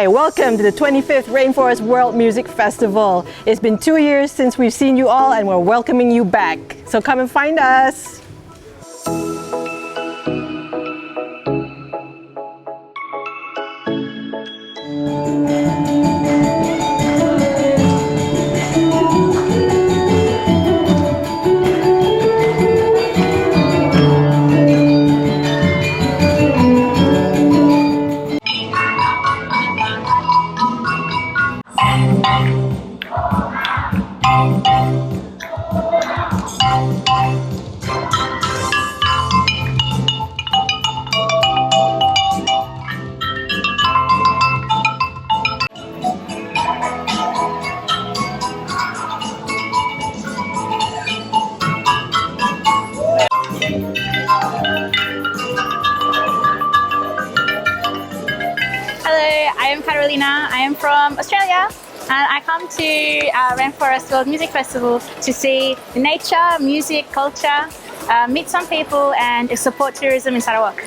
Hi, welcome to the 25th Rainforest World Music Festival. It's been 2 years since we've seen you all and we're welcoming you back. So come and find us. I am Carolina. I am from Australia and I come to Rainforest World Music Festival to see nature, music, culture, meet some people and support tourism in Sarawak.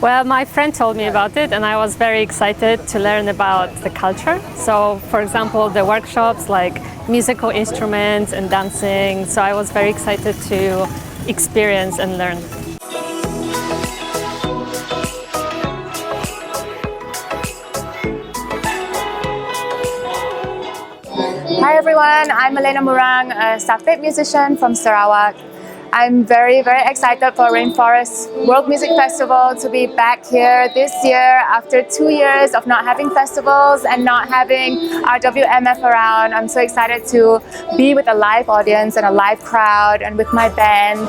Well, my friend told me about it and I was very excited to learn about the culture. So, for example, the workshops like musical instruments and dancing. So I was very excited to experience and learn. Hi everyone, I'm ALENA MURANG, a staff-paid musician from Sarawak. I'm very excited for Rainforest World Music Festival to be back here this year after 2 years of not having festivals and not having RWMF around. I'm so excited to be with a live audience and a live crowd and with my band.